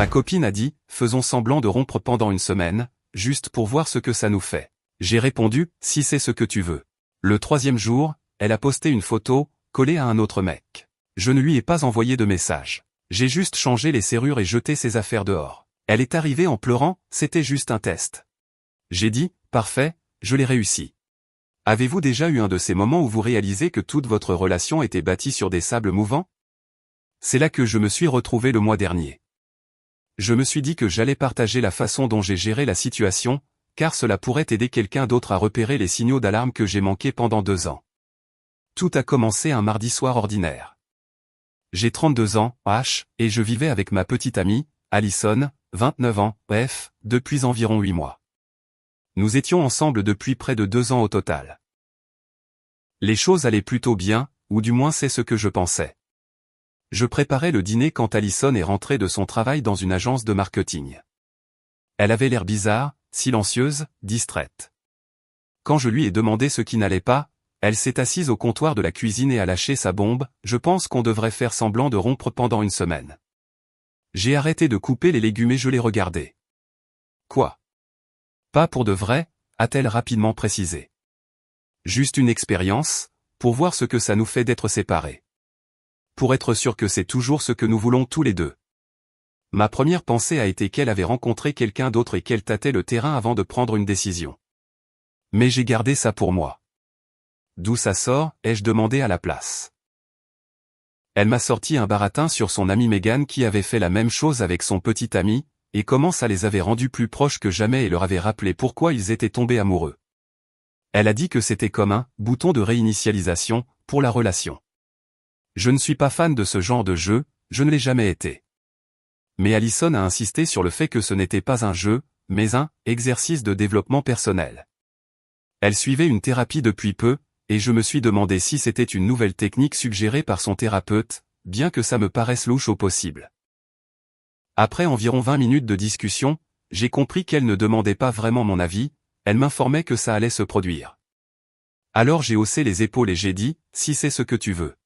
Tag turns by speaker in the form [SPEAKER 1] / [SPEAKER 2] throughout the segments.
[SPEAKER 1] Ma copine a dit, faisons semblant de rompre pendant une semaine, juste pour voir ce que ça nous fait. J'ai répondu, si c'est ce que tu veux. Le troisième jour, elle a posté une photo, collée à un autre mec. Je ne lui ai pas envoyé de message. J'ai juste changé les serrures et jeté ses affaires dehors. Elle est arrivée en pleurant, c'était juste un test. J'ai dit, parfait, je l'ai réussi. Avez-vous déjà eu un de ces moments où vous réalisez que toute votre relation était bâtie sur des sables mouvants? C'est là que je me suis retrouvé le mois dernier. Je me suis dit que j'allais partager la façon dont j'ai géré la situation, car cela pourrait aider quelqu'un d'autre à repérer les signaux d'alarme que j'ai manqués pendant 2 ans. Tout a commencé un mardi soir ordinaire. J'ai 32 ans, et je vivais avec ma petite amie, Alison, 29 ans, depuis environ 8 mois. Nous étions ensemble depuis près de 2 ans au total. Les choses allaient plutôt bien, ou du moins c'est ce que je pensais. Je préparais le dîner quand Alison est rentrée de son travail dans une agence de marketing. Elle avait l'air bizarre, silencieuse, distraite. Quand je lui ai demandé ce qui n'allait pas, elle s'est assise au comptoir de la cuisine et a lâché sa bombe, je pense qu'on devrait faire semblant de rompre pendant une semaine. J'ai arrêté de couper les légumes et je l'ai regardée. Quoi? Pas pour de vrai, a-t-elle rapidement précisé. Juste une expérience, pour voir ce que ça nous fait d'être séparés. Pour être sûr que c'est toujours ce que nous voulons tous les deux. Ma première pensée a été qu'elle avait rencontré quelqu'un d'autre et qu'elle tâtait le terrain avant de prendre une décision. Mais j'ai gardé ça pour moi. D'où ça sort, ai-je demandé à la place. Elle m'a sorti un baratin sur son amie Megan qui avait fait la même chose avec son petit ami, et comment ça les avait rendus plus proches que jamais et leur avait rappelé pourquoi ils étaient tombés amoureux. Elle a dit que c'était comme un « bouton de réinitialisation » pour la relation. Je ne suis pas fan de ce genre de jeu, je ne l'ai jamais été. Mais Alison a insisté sur le fait que ce n'était pas un jeu, mais un « exercice de développement personnel ». Elle suivait une thérapie depuis peu, et je me suis demandé si c'était une nouvelle technique suggérée par son thérapeute, bien que ça me paraisse louche au possible. Après environ 20 minutes de discussion, j'ai compris qu'elle ne demandait pas vraiment mon avis, elle m'informait que ça allait se produire. Alors j'ai haussé les épaules et j'ai dit, si c'est ce que tu veux.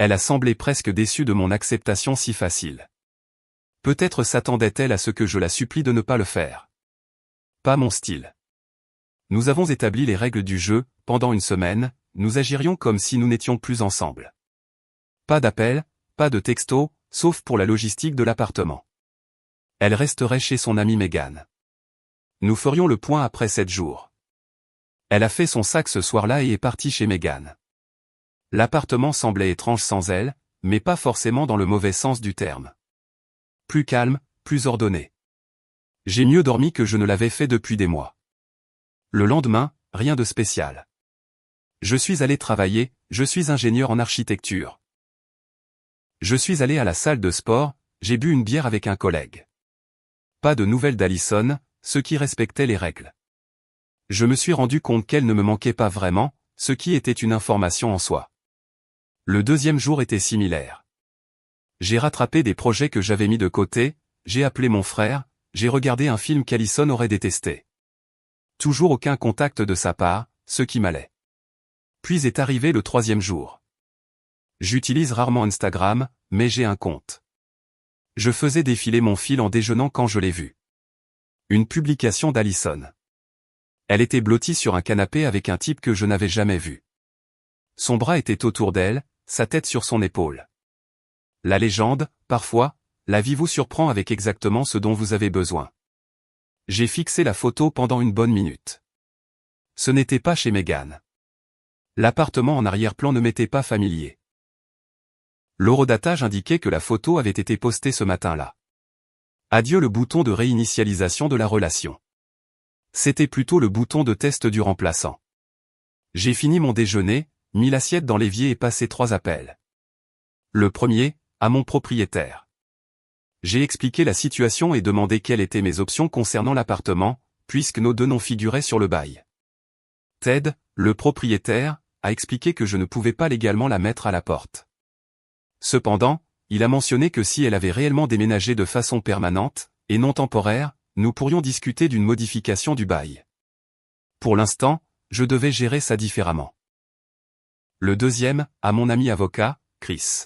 [SPEAKER 1] Elle a semblé presque déçue de mon acceptation si facile. Peut-être s'attendait-elle à ce que je la supplie de ne pas le faire. Pas mon style. Nous avons établi les règles du jeu, pendant une semaine, nous agirions comme si nous n'étions plus ensemble. Pas d'appel, pas de texto, sauf pour la logistique de l'appartement. Elle resterait chez son amie Megan. Nous ferions le point après 7 jours. Elle a fait son sac ce soir-là et est partie chez Megan. L'appartement semblait étrange sans elle, mais pas forcément dans le mauvais sens du terme. Plus calme, plus ordonné. J'ai mieux dormi que je ne l'avais fait depuis des mois. Le lendemain, rien de spécial. Je suis allé travailler, je suis ingénieur en architecture. Je suis allé à la salle de sport, j'ai bu une bière avec un collègue. Pas de nouvelles d'Alison, ce qui respectait les règles. Je me suis rendu compte qu'elle ne me manquait pas vraiment, ce qui était une information en soi. Le deuxième jour était similaire. J'ai rattrapé des projets que j'avais mis de côté, j'ai appelé mon frère, j'ai regardé un film qu'Alison aurait détesté. Toujours aucun contact de sa part, ce qui m'allait. Puis est arrivé le troisième jour. J'utilise rarement Instagram, mais j'ai un compte. Je faisais défiler mon fil en déjeunant quand je l'ai vu. Une publication d'Alison. Elle était blottie sur un canapé avec un type que je n'avais jamais vu. Son bras était autour d'elle, sa tête sur son épaule. La légende, parfois, la vie vous surprend avec exactement ce dont vous avez besoin. J'ai fixé la photo pendant une bonne minute. Ce n'était pas chez Megan. L'appartement en arrière-plan ne m'était pas familier. L'horodatage indiquait que la photo avait été postée ce matin-là. Adieu le bouton de réinitialisation de la relation. C'était plutôt le bouton de test du remplaçant. J'ai fini mon déjeuner, mis l'assiette dans l'évier et passé 3 appels. Le premier, à mon propriétaire. J'ai expliqué la situation et demandé quelles étaient mes options concernant l'appartement, puisque nos 2 noms figuraient sur le bail. Ted, le propriétaire, a expliqué que je ne pouvais pas légalement la mettre à la porte. Cependant, il a mentionné que si elle avait réellement déménagé de façon permanente, et non temporaire, nous pourrions discuter d'une modification du bail. Pour l'instant, je devais gérer ça différemment. Le deuxième, à mon ami avocat, Chris.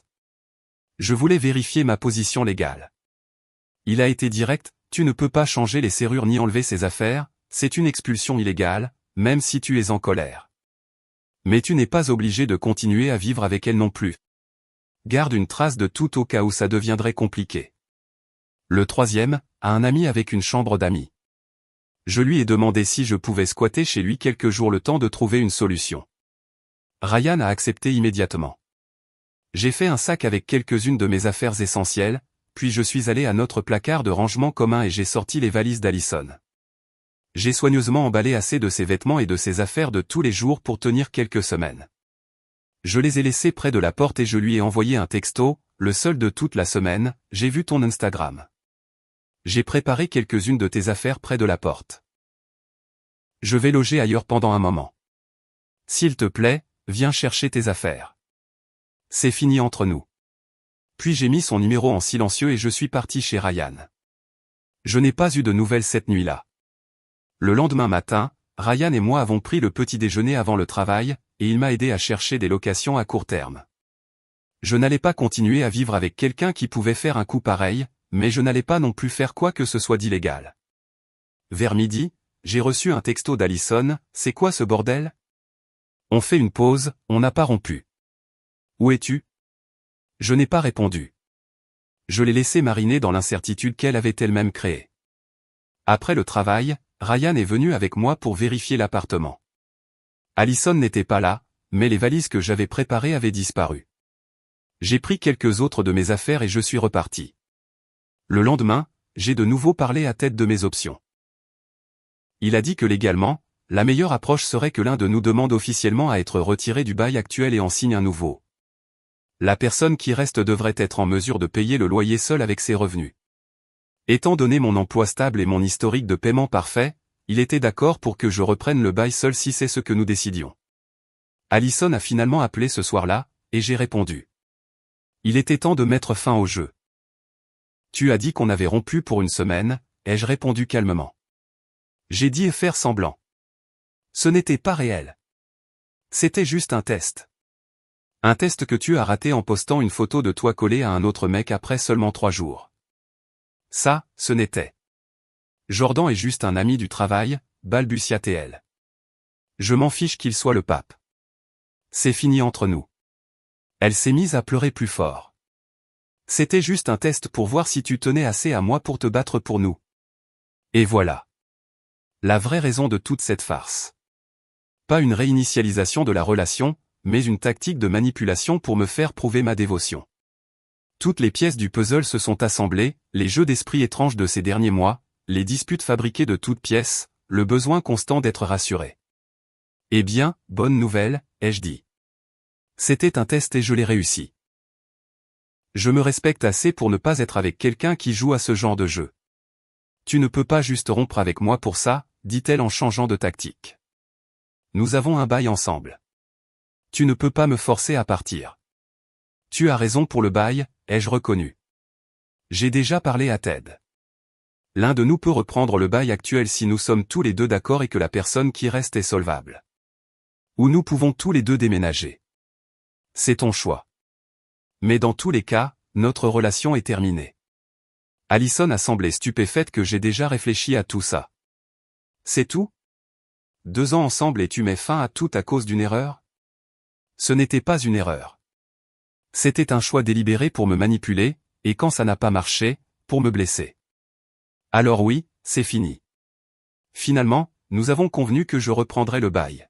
[SPEAKER 1] Je voulais vérifier ma position légale. Il a été direct, tu ne peux pas changer les serrures ni enlever ses affaires, c'est une expulsion illégale, même si tu es en colère. Mais tu n'es pas obligé de continuer à vivre avec elle non plus. Garde une trace de tout au cas où ça deviendrait compliqué. Le troisième, a un ami avec une chambre d'amis. Je lui ai demandé si je pouvais squatter chez lui quelques jours le temps de trouver une solution. Ryan a accepté immédiatement. J'ai fait un sac avec quelques-unes de mes affaires essentielles, puis je suis allé à notre placard de rangement commun et j'ai sorti les valises d'Allison. J'ai soigneusement emballé assez de ses vêtements et de ses affaires de tous les jours pour tenir quelques semaines. Je les ai laissés près de la porte et je lui ai envoyé un texto, le seul de toute la semaine, j'ai vu ton Instagram. J'ai préparé quelques-unes de tes affaires près de la porte. Je vais loger ailleurs pendant un moment. S'il te plaît, viens chercher tes affaires. C'est fini entre nous. Puis j'ai mis son numéro en silencieux et je suis parti chez Ryan. Je n'ai pas eu de nouvelles cette nuit-là. Le lendemain matin, Ryan et moi avons pris le petit déjeuner avant le travail, et il m'a aidé à chercher des locations à court terme. Je n'allais pas continuer à vivre avec quelqu'un qui pouvait faire un coup pareil, mais je n'allais pas non plus faire quoi que ce soit d'illégal. Vers midi, j'ai reçu un texto d'Allison, c'est quoi ce bordel? On fait une pause, on n'a pas rompu. Où es-tu? Je n'ai pas répondu. Je l'ai laissé mariner dans l'incertitude qu'elle avait elle-même créée. Après le travail, Ryan est venu avec moi pour vérifier l'appartement. Allison n'était pas là, mais les valises que j'avais préparées avaient disparu. J'ai pris quelques autres de mes affaires et je suis reparti. Le lendemain, j'ai de nouveau parlé à Ted de mes options. Il a dit que légalement, la meilleure approche serait que l'un de nous demande officiellement à être retiré du bail actuel et en signe un nouveau. La personne qui reste devrait être en mesure de payer le loyer seul avec ses revenus. Étant donné mon emploi stable et mon historique de paiement parfait, il était d'accord pour que je reprenne le bail seul si c'est ce que nous décidions. Allison a finalement appelé ce soir-là, et j'ai répondu. Il était temps de mettre fin au jeu. Tu as dit qu'on avait rompu pour une semaine, ai-je répondu calmement. J'ai dit faire semblant. Ce n'était pas réel. C'était juste un test. Un test que tu as raté en postant une photo de toi collée à un autre mec après seulement 3 jours. Ça, ce n'était. Jordan est juste un ami du travail, balbutia-t-elle. Je m'en fiche qu'il soit le pape. C'est fini entre nous. Elle s'est mise à pleurer plus fort. C'était juste un test pour voir si tu tenais assez à moi pour te battre pour nous. Et voilà. La vraie raison de toute cette farce. Pas une réinitialisation de la relation, mais une tactique de manipulation pour me faire prouver ma dévotion. Toutes les pièces du puzzle se sont assemblées, les jeux d'esprit étranges de ces derniers mois, les disputes fabriquées de toutes pièces, le besoin constant d'être rassuré. Eh bien, bonne nouvelle, ai-je dit. C'était un test et je l'ai réussi. Je me respecte assez pour ne pas être avec quelqu'un qui joue à ce genre de jeu. Tu ne peux pas juste rompre avec moi pour ça, dit-elle en changeant de tactique. Nous avons un bail ensemble. Tu ne peux pas me forcer à partir. Tu as raison pour le bail, ai-je reconnu. J'ai déjà parlé à Ted. L'un de nous peut reprendre le bail actuel si nous sommes tous les deux d'accord et que la personne qui reste est solvable. Ou nous pouvons tous les deux déménager. C'est ton choix. Mais dans tous les cas, notre relation est terminée. Allison a semblé stupéfaite que j'ai déjà réfléchi à tout ça. C'est tout? 2 ans ensemble et tu mets fin à tout à cause d'une erreur? Ce n'était pas une erreur. C'était un choix délibéré pour me manipuler, et quand ça n'a pas marché, pour me blesser. Alors oui, c'est fini. Finalement, nous avons convenu que je reprendrai le bail.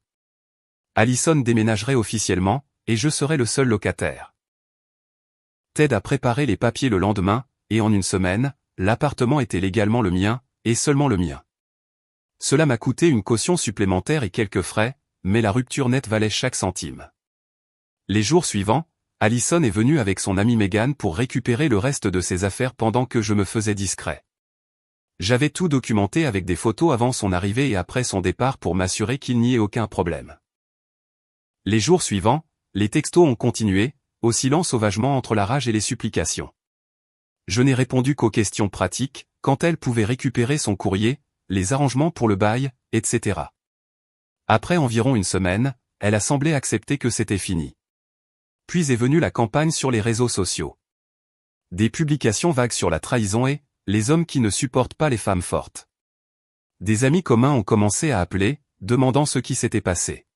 [SPEAKER 1] Allison déménagerait officiellement, et je serai le seul locataire. Ted a préparé les papiers le lendemain, et en une semaine, l'appartement était légalement le mien, et seulement le mien. Cela m'a coûté une caution supplémentaire et quelques frais, mais la rupture nette valait chaque centime. Les jours suivants, Allison est venue avec son amie Megan pour récupérer le reste de ses affaires pendant que je me faisais discret. J'avais tout documenté avec des photos avant son arrivée et après son départ pour m'assurer qu'il n'y ait aucun problème. Les jours suivants, les textos ont continué, oscillant sauvagement entre la rage et les supplications. Je n'ai répondu qu'aux questions pratiques, quand elle pouvait récupérer son courrier, les arrangements pour le bail, etc. Après environ une semaine, elle a semblé accepter que c'était fini. Puis est venue la campagne sur les réseaux sociaux. Des publications vagues sur la trahison et, Les hommes qui ne supportent pas les femmes fortes. Des amis communs ont commencé à appeler, demandant ce qui s'était passé.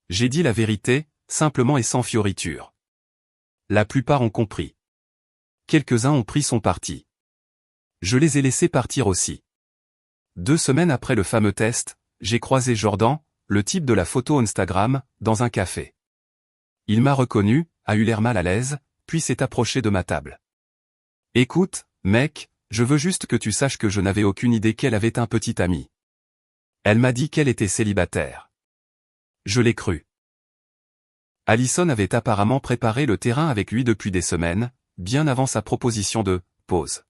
[SPEAKER 1] J'ai dit la vérité, simplement et sans fioriture. La plupart ont compris. Quelques-uns ont pris son parti. Je les ai laissés partir aussi. 2 semaines après le fameux test, j'ai croisé Jordan, le type de la photo Instagram, dans un café. Il m'a reconnu, a eu l'air mal à l'aise, puis s'est approché de ma table. « Écoute, mec, je veux juste que tu saches que je n'avais aucune idée qu'elle avait un petit ami. Elle m'a dit qu'elle était célibataire. Je l'ai cru. » Allison avait apparemment préparé le terrain avec lui depuis des semaines, bien avant sa proposition de « pause ».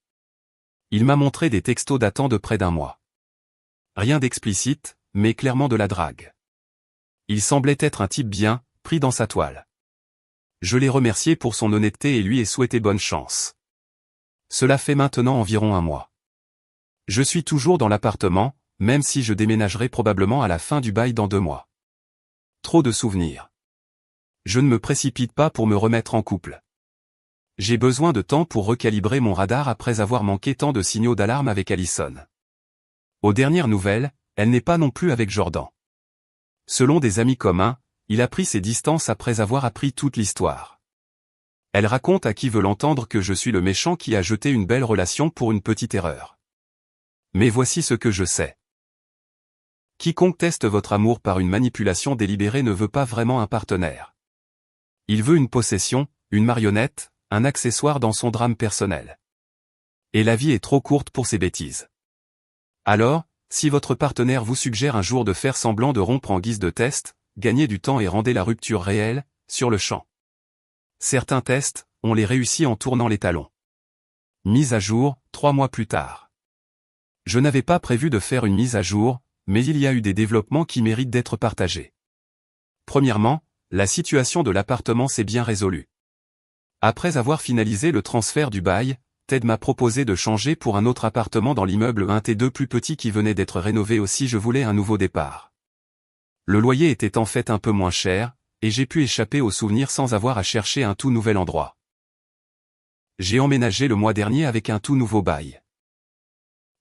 [SPEAKER 1] Il m'a montré des textos datant de près d'1 mois. Rien d'explicite, mais clairement de la drague. Il semblait être un type bien, pris dans sa toile. Je l'ai remercié pour son honnêteté et lui ai souhaité bonne chance. Cela fait maintenant environ 1 mois. Je suis toujours dans l'appartement, même si je déménagerai probablement à la fin du bail dans 2 mois. Trop de souvenirs. Je ne me précipite pas pour me remettre en couple. J'ai besoin de temps pour recalibrer mon radar après avoir manqué tant de signaux d'alarme avec Allison. Aux dernières nouvelles, elle n'est pas non plus avec Jordan. Selon des amis communs, il a pris ses distances après avoir appris toute l'histoire. Elle raconte à qui veut l'entendre que je suis le méchant qui a jeté une belle relation pour une petite erreur. Mais voici ce que je sais. Quiconque teste votre amour par une manipulation délibérée ne veut pas vraiment un partenaire. Il veut une possession, une marionnette, un accessoire dans son drame personnel. Et la vie est trop courte pour ces bêtises. Alors, si votre partenaire vous suggère un jour de faire semblant de rompre en guise de test, gagnez du temps et rendez la rupture réelle, sur le champ. Certains tests, on les réussit en tournant les talons. Mise à jour, 3 mois plus tard. Je n'avais pas prévu de faire une mise à jour, mais il y a eu des développements qui méritent d'être partagés. Premièrement, la situation de l'appartement s'est bien résolue. Après avoir finalisé le transfert du bail, Ted m'a proposé de changer pour un autre appartement dans l'immeuble 1T2 plus petit qui venait d'être rénové aussi je voulais un nouveau départ. Le loyer était en fait un peu moins cher, et j'ai pu échapper aux souvenirs sans avoir à chercher un tout nouvel endroit. J'ai emménagé le mois dernier avec un tout nouveau bail.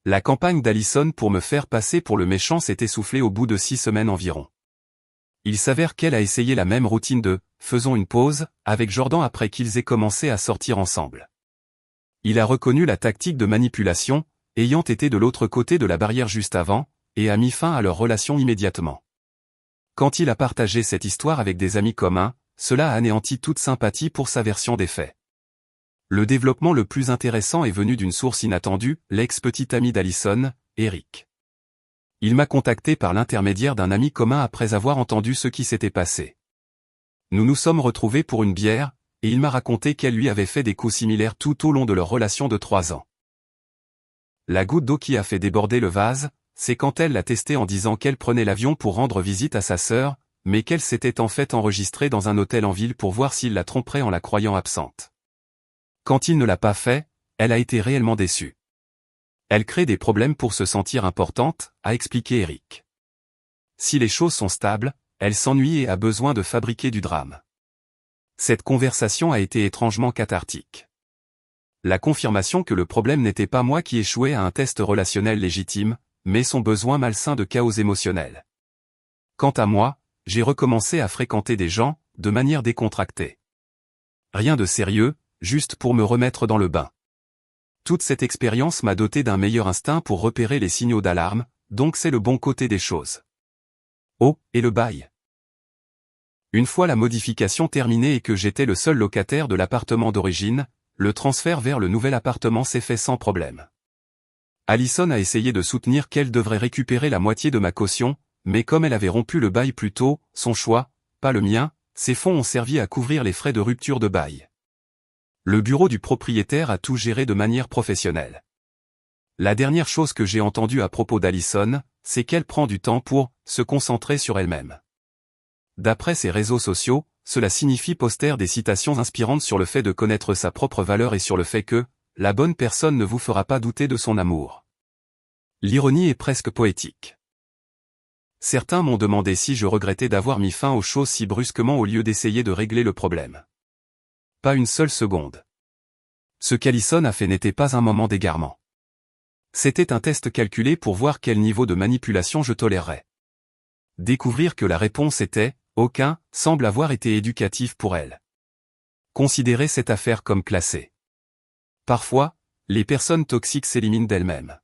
[SPEAKER 1] La campagne d'Allison pour me faire passer pour le méchant s'est essoufflée au bout de 6 semaines environ. Il s'avère qu'elle a essayé la même routine de « faisons une pause » avec Jordan après qu'ils aient commencé à sortir ensemble. Il a reconnu la tactique de manipulation, ayant été de l'autre côté de la barrière juste avant, et a mis fin à leur relation immédiatement. Quand il a partagé cette histoire avec des amis communs, cela a anéanti toute sympathie pour sa version des faits. Le développement le plus intéressant est venu d'une source inattendue, l'ex-petit ami d'Allison, Eric. Il m'a contacté par l'intermédiaire d'un ami commun après avoir entendu ce qui s'était passé. Nous nous sommes retrouvés pour une bière, et il m'a raconté qu'elle lui avait fait des coups similaires tout au long de leur relation de 3 ans. La goutte d'eau qui a fait déborder le vase, c'est quand elle l'a testé en disant qu'elle prenait l'avion pour rendre visite à sa sœur, mais qu'elle s'était en fait enregistrée dans un hôtel en ville pour voir s'il la tromperait en la croyant absente. Quand il ne l'a pas fait, elle a été réellement déçue. Elle crée des problèmes pour se sentir importante, a expliqué Eric. Si les choses sont stables, elle s'ennuie et a besoin de fabriquer du drame. Cette conversation a été étrangement cathartique. La confirmation que le problème n'était pas moi qui échouais à un test relationnel légitime, mais son besoin malsain de chaos émotionnel. Quant à moi, j'ai recommencé à fréquenter des gens, de manière décontractée. Rien de sérieux, juste pour me remettre dans le bain. Toute cette expérience m'a doté d'un meilleur instinct pour repérer les signaux d'alarme, donc c'est le bon côté des choses. Oh, et le bail. Une fois la modification terminée et que j'étais le seul locataire de l'appartement d'origine, le transfert vers le nouvel appartement s'est fait sans problème. Allison a essayé de soutenir qu'elle devrait récupérer la moitié de ma caution, mais comme elle avait rompu le bail plus tôt, son choix, pas le mien, ces fonds ont servi à couvrir les frais de rupture de bail. Le bureau du propriétaire a tout géré de manière professionnelle. La dernière chose que j'ai entendue à propos d'Allison, c'est qu'elle prend du temps pour se concentrer sur elle-même. D'après ses réseaux sociaux, cela signifie poster des citations inspirantes sur le fait de connaître sa propre valeur et sur le fait que la bonne personne ne vous fera pas douter de son amour. L'ironie est presque poétique. Certains m'ont demandé si je regrettais d'avoir mis fin aux choses si brusquement au lieu d'essayer de régler le problème. Pas une seule seconde. Ce qu'Allison a fait n'était pas un moment d'égarement. C'était un test calculé pour voir quel niveau de manipulation je tolérerais. Découvrir que la réponse était « aucun » semble avoir été éducatif pour elle. Considérez cette affaire comme classée. Parfois, les personnes toxiques s'éliminent d'elles-mêmes.